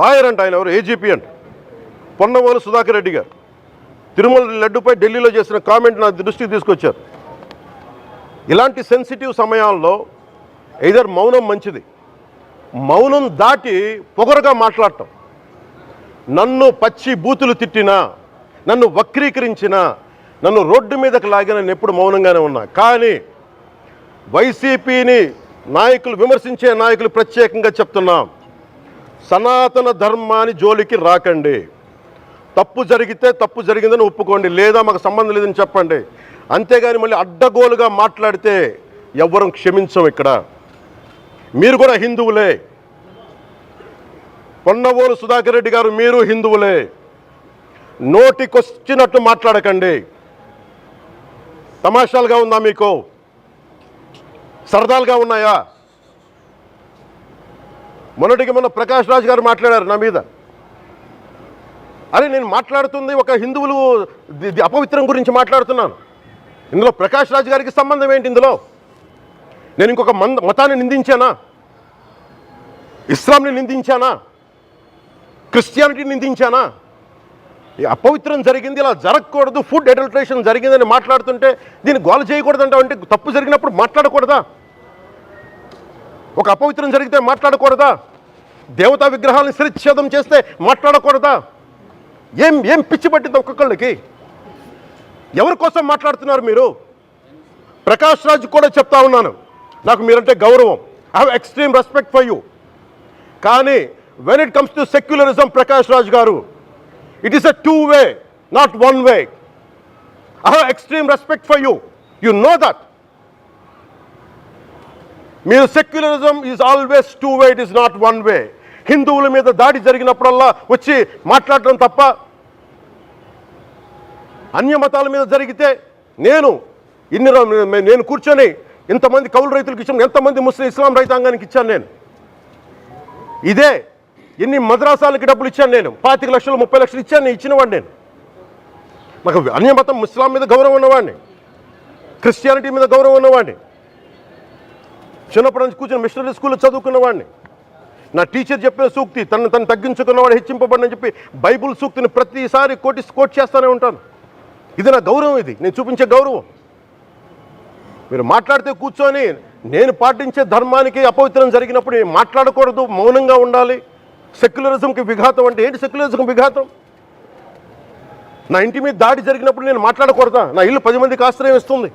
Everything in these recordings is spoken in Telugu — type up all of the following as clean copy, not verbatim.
లాయర్ అంట, ఆయన ఎవరు ఏజీపీ అంట, పొన్నవోలు సుధాకర్ రెడ్డి గారు తిరుమల లడ్డుపై ఢిల్లీలో చేసిన కామెంట్ నా దృష్టికి తీసుకొచ్చారు. ఇలాంటి సెన్సిటివ్ సమయాల్లో ఎయిదర్ మౌనం మంచిది, మౌనం దాటి పొగరుగా మాట్లాడటం, నన్ను పచ్చి బూతులు తిట్టినా, నన్ను వక్రీకరించినా, నన్ను రోడ్డు మీదకి లాగిన నేను ఎప్పుడు మౌనంగానే ఉన్నా. కానీ వైసీపీని నాయకులు, విమర్శించే నాయకులు ప్రత్యేకంగా చెప్తున్నాం, సనాతన ధర్మాన్ని జోలికి రాకండి. తప్పు జరిగితే తప్పు జరిగిందని ఒప్పుకోండి, లేదా మాకు సంబంధం లేదని చెప్పండి. అంతేగాని మళ్ళీ అడ్డగోలుగా మాట్లాడితే ఎవ్వరం క్షమించం. ఇక్కడ మీరు కూడా హిందువులే, పొన్నవోలు సుధాకర్ రెడ్డి గారు మీరు హిందువులే, నోటికొచ్చినట్టు మాట్లాడకండి. తమాషాలుగా ఉందా మీకు? సరదాలుగా ఉన్నాయా? మొన్నటికి మొన్న ప్రకాష్ రాజ్ గారు మాట్లాడారు నా మీద. అరే నేను మాట్లాడుతుంది ఒక హిందువులు అపవిత్రం గురించి మాట్లాడుతున్నాను. ఇందులో ప్రకాష్ రాజ్ గారికి సంబంధం ఏంటి? ఇందులో నేను ఇంకొక మతాన్ని నిందించానా? ఇస్లాంని నిందించానా? క్రిస్టియానిటీని నిందించానా? అపవిత్రం జరిగింది, ఇలా జరగకూడదు, ఫుడ్ అడల్టరేషన్ జరిగిందని మాట్లాడుతుంటే దీన్ని గోల చేయకూడదంట. అంటే తప్పు జరిగినప్పుడు మాట్లాడకూడదా? ఒక అపవిత్రం జరిగితే మాట్లాడకూడదా? దేవతా విగ్రహాలను శిరచ్ఛేదం చేస్తే మాట్లాడకూడదా? ఏం పిచ్చి పట్టింది ఒక్కొక్కళ్ళకి? ఎవరి కోసం మాట్లాడుతున్నారు మీరు? ప్రకాష్ రాజ్ కూడా చెప్తా ఉన్నాను, నాకు మీరంటే గౌరవం, I have extreme respect for you. కానీ when it comes to secularism, Prakash Raj garu, it is a two-way, not one-way. I have extreme respect for you. You know that. Mere secularism is always two-way, it is not one-way. హిందువుల మీద దాడి జరిగినప్పుడల్లా వచ్చి మాట్లాడటం తప్ప, అన్య మతాల మీద జరిగితే నేను కూర్చొని ఇంతమంది కౌలు రైతులకు ఇచ్చాను, ఎంతమంది ముస్లిం ఇస్లాం రైతాంగానికి ఇచ్చాను నేను. ఇదే ఎన్ని మద్రాసాలకి డబ్బులు ఇచ్చాను నేను, 25 లక్షలు 30 లక్షలు ఇచ్చాను, నేను ఇచ్చినవాడిని. నేను నాకు అన్యమతం ఇస్లాం మీద గౌరవం ఉన్నవాడిని, క్రిస్టియానిటీ మీద గౌరవం ఉన్నవాడిని, చిన్నప్పటి నుంచి కూర్చొని మిషనరీ స్కూల్లో చదువుకున్నవాడిని. నా టీచర్ చెప్పిన సూక్తి, తను తగ్గించుకున్నవాడు హెచ్చింపబడినని చెప్పి బైబుల్ సూక్తిని ప్రతిసారి కోట్ చేస్తూనే ఉంటాను. ఇది నా గౌరవం, ఇది నేను చూపించే గౌరవం. మీరు మాట్లాడితే కూర్చొని నేను పాటించే ధర్మానికి అపవిత్రం జరిగినప్పుడు మాట్లాడకూడదు, మౌనంగా ఉండాలి. సెక్యులరిజంకి విఘాతం అంటే ఏంటి? సెక్యులరిజంకి విఘాతం నా ఇంటి మీద దాడి జరిగినప్పుడు నేను మాట్లాడకూడదా? నా ఇల్లు 10 మందికి ఆశ్రయం ఇస్తుంది.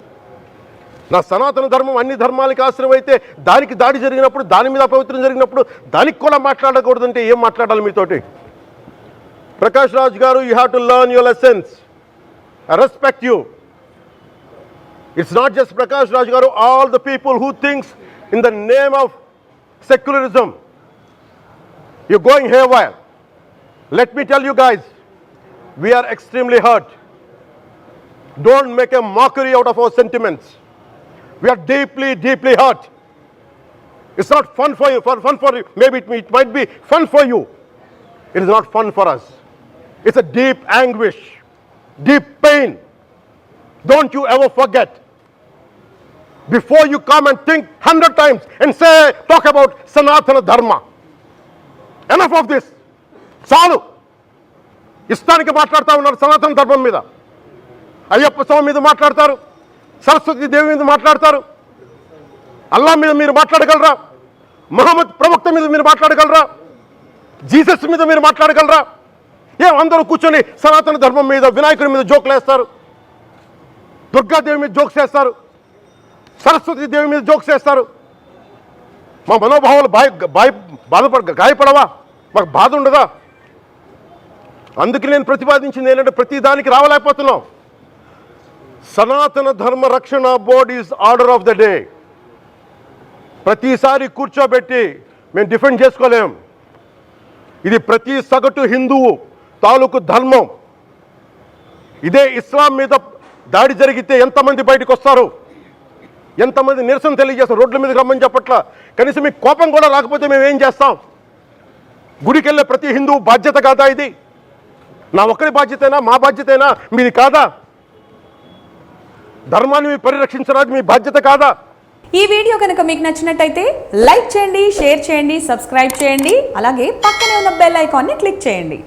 నా సనాతన ధర్మం అన్ని ధర్మాలకి ఆశ్రయం అయితే దానికి దాడి జరిగినప్పుడు, దాని మీద అపవిత్రం జరిగినప్పుడు దానికి కూడా మాట్లాడకూడదంటే ఏం మాట్లాడాలి మీతోటి? Prakash Raj garu, you have to learn your lessons. I respect you. It's not just Prakash Raj garu, all the people who thinks in the name of secularism you're going haywire. Let me tell you guys, we are extremely hurt. Don't make a mockery out of our sentiments. We are deeply, deeply hurt. It's not fun for you, maybe it might be fun for you. It is not fun for us. It's a deep anguish, deep pain. Don't you ever forget. Before you come and think 100 times and talk about Sanatana Dharma. Enough of this. చాలు. ఇష్టానికి మాట్లాడుతూ ఉన్నారు సనాతన ధర్మం మీద. అయ్యప్ప స్వామి మీద మాట్లాడతారు, సరస్వతి దేవి మీద మాట్లాడతారు, అల్లా మీద మీరు మాట్లాడగలరా? మహమ్మద్ ప్రవక్త మీద మీరు మాట్లాడగలరా? జీసస్ మీద మీరు మాట్లాడగలరా? అందరూ కూర్చొని సనాతన ధర్మం మీద, వినాయకుడి మీద జోకులు వేస్తారు, దుర్గాదేవి మీద జోక్స్ వేస్తారు, సరస్వతి దేవి మీద జోక్స్ వేస్తారు. మా మనోభావాలు గాయపడవా? మాకు బాధ ఉండదా? అందుకే నేను ప్రతిపాదించింది ఏంటంటే, ప్రతి దానికి రావలేకపోతున్నాం. సనాతన ధర్మ రక్షణ board is order of the day. ప్రతిసారి కూర్చోబెట్టి మేము డిఫెండ్ చేసుకోలేం. ఇది ప్రతి సగటు హిందువు తాలూకు ధర్మం. ఇదే ఇస్లాం మీద దాడి జరిగితే ఎంతమంది బయటకు వస్తారు? ఎంతమంది నిరసన తెలియజేస్తారు? రోడ్ల మీదకి రమ్మని చెప్పట్లా. కనీసం మీకు కోపం కూడా రాకపోతే మేము ఏం చేస్తాం? గుడికి వెళ్ళే ప్రతి హిందువు బాధ్యత కాదా ఇది? నా ఒక్కరి బాధ్యతైనా, మా బాధ్యతైనా మీది కాదా? ధర్మాన్ని పరిరక్షించడానికి మీ బాధ్యత కాదా? ఈ వీడియో కనుక మీకు నచ్చినట్టయితే లైక్ చేయండి, షేర్ చేయండి, సబ్స్క్రైబ్ చేయండి. అలాగే పక్కన పక్కనే ఉన్న బెల్ ఐకాన్ని క్లిక్ చేయండి.